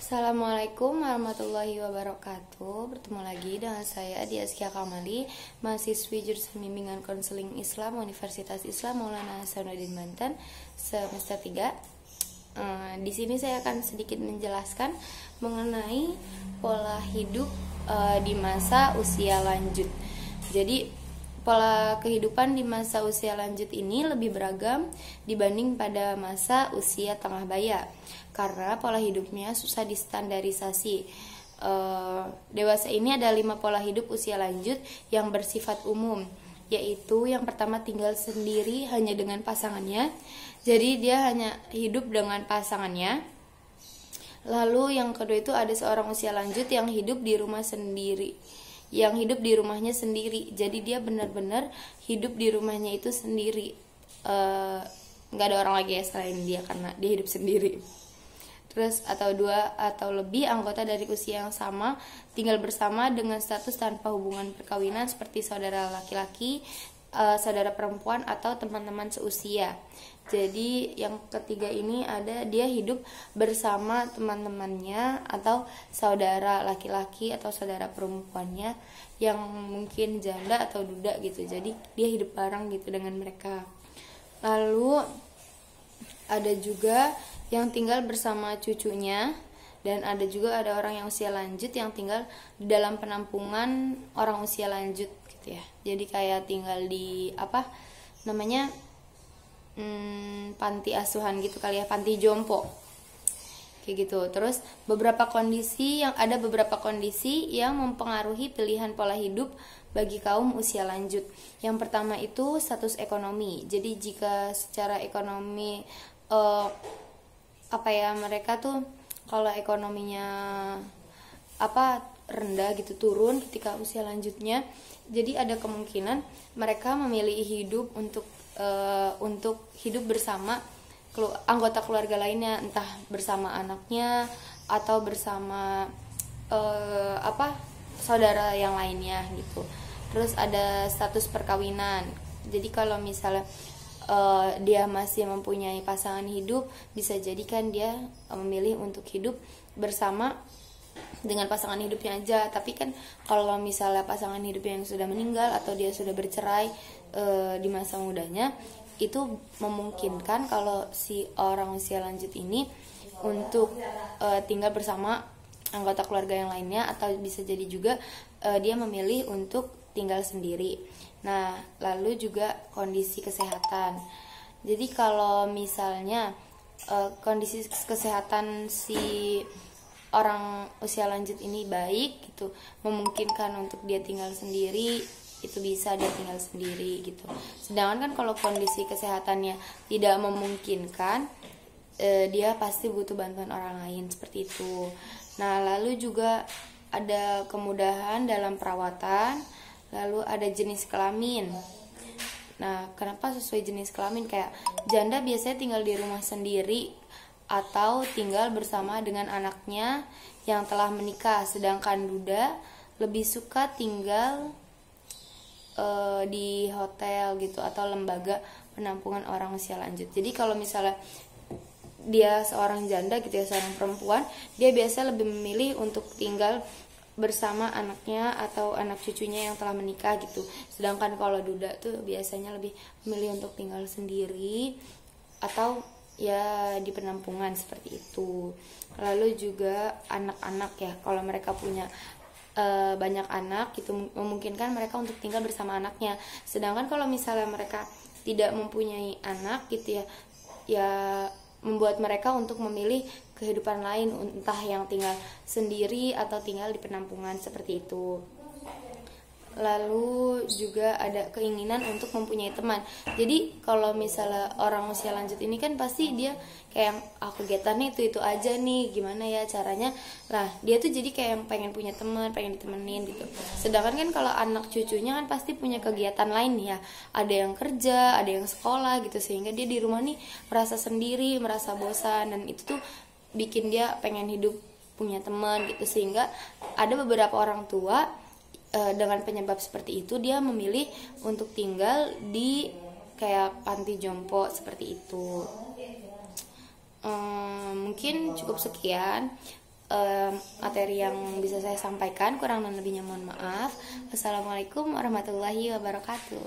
Assalamualaikum warahmatullahi wabarakatuh. Bertemu lagi dengan saya Diaskia Kamali, mahasiswi jurusan Bimbingan Konseling Islam Universitas Islam Maulana Hasanuddin Banten semester 3. Di sini saya akan sedikit menjelaskan mengenai pola hidup di masa usia lanjut. Jadi pola kehidupan di masa usia lanjut ini lebih beragam dibanding pada masa usia tengah baya, karena pola hidupnya susah distandarisasi. Dewasa ini ada 5 pola hidup usia lanjut yang bersifat umum, yaitu yang pertama tinggal sendiri hanya dengan pasangannya, jadi dia hanya hidup dengan pasangannya. Lalu yang kedua itu ada seorang usia lanjut yang hidup di rumah sendiri, yang hidup di rumahnya sendiri, jadi dia benar-benar hidup di rumahnya itu sendiri, nggak ada orang lagi ya selain dia karena dia hidup sendiri. Terus atau 2 atau lebih anggota dari usia yang sama tinggal bersama dengan status tanpa hubungan perkawinan seperti saudara laki-laki, saudara perempuan atau teman-teman seusia. Jadi yang ketiga ini ada dia hidup bersama teman-temannya atau saudara laki-laki atau saudara perempuannya yang mungkin janda atau duda gitu. Jadi dia hidup bareng gitu dengan mereka. Lalu ada juga yang tinggal bersama cucunya, dan ada juga ada orang yang usia lanjut yang tinggal di dalam penampungan orang usia lanjut gitu ya. Jadi kayak tinggal di panti asuhan gitu kali ya, panti jompo kayak gitu. Terus beberapa kondisi yang mempengaruhi pilihan pola hidup bagi kaum usia lanjut. Yang pertama itu status ekonomi. Jadi jika secara ekonomi mereka tuh kalau ekonominya rendah gitu, turun ketika usia lanjutnya, jadi ada kemungkinan mereka memilih hidup untuk hidup bersama anggota keluarga lainnya, entah bersama anaknya atau bersama saudara yang lainnya gitu. Terus ada status perkawinan. Jadi kalau misalnya dia masih mempunyai pasangan hidup, bisa jadi kan dia memilih untuk hidup bersama dengan pasangan hidupnya aja. Tapi kan kalau misalnya pasangan hidupnya yang sudah meninggal atau dia sudah bercerai di masa mudanya, itu memungkinkan kalau si orang usia lanjut ini untuk tinggal bersama anggota keluarga yang lainnya, atau bisa jadi juga dia memilih untuk tinggal sendiri. Nah, lalu juga kondisi kesehatan. Jadi kalau misalnya kondisi kesehatan si orang usia lanjut ini baik gitu, memungkinkan untuk dia tinggal sendiri, itu bisa dia tinggal sendiri gitu. Sedangkan kan kalau kondisi kesehatannya tidak memungkinkan, dia pasti butuh bantuan orang lain seperti itu. Nah, lalu juga ada kemudahan dalam perawatan. Lalu ada jenis kelamin. Nah, kenapa sesuai jenis kelamin? Kayak janda biasanya tinggal di rumah sendiri atau tinggal bersama dengan anaknya yang telah menikah, sedangkan duda lebih suka tinggal di hotel gitu atau lembaga penampungan orang usia lanjut. Jadi kalau misalnya dia seorang janda gitu ya, seorang perempuan, dia biasa lebih memilih untuk tinggal bersama anaknya atau anak cucunya yang telah menikah gitu. Sedangkan kalau duda tuh biasanya lebih memilih untuk tinggal sendiri atau ya di penampungan seperti itu. Lalu juga anak-anak ya, kalau mereka punya banyak anak gitu, memungkinkan mereka untuk tinggal bersama anaknya. Sedangkan kalau misalnya mereka tidak mempunyai anak gitu ya membuat mereka untuk memilih kehidupan lain, entah yang tinggal sendiri atau tinggal di penampungan seperti itu. Lalu juga ada keinginan untuk mempunyai teman. Jadi kalau misalnya orang usia lanjut ini kan pasti dia kayak kegiatannya itu aja nih, gimana ya caranya. Nah, dia tuh jadi kayak yang pengen punya teman, pengen ditemenin gitu. Sedangkan kan kalau anak cucunya kan pasti punya kegiatan lain ya. Ada yang kerja, ada yang sekolah gitu, sehingga dia di rumah nih merasa sendiri, merasa bosan, dan itu tuh bikin dia pengen hidup punya teman gitu. Sehingga ada beberapa orang tua dengan penyebab seperti itu dia memilih untuk tinggal di kayak panti jompo seperti itu. Mungkin cukup sekian. materi yang bisa saya sampaikan. Kurang dan lebihnya mohon maaf. Wassalamualaikum warahmatullahi wabarakatuh.